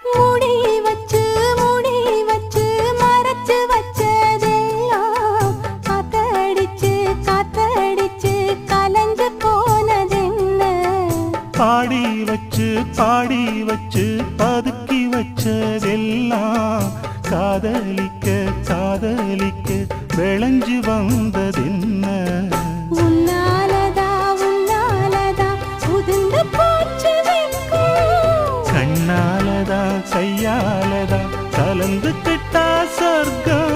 மூடி வச்சு மறைச்சு வச்சதெல்லாம் காத்தடிச்சு கலஞ்சு போனதென்ன? பாடி வச்சு பதுக்கி வச்சதெல்லாம் காதலிக்க விளைஞ்சு வந்ததென்ன? உன்னாலதா உதிர்ந்து போச்சு வெட்கம். கண்ணாலதா கையாலதா கலந்துக்கிட்டா சொர்க்கம்.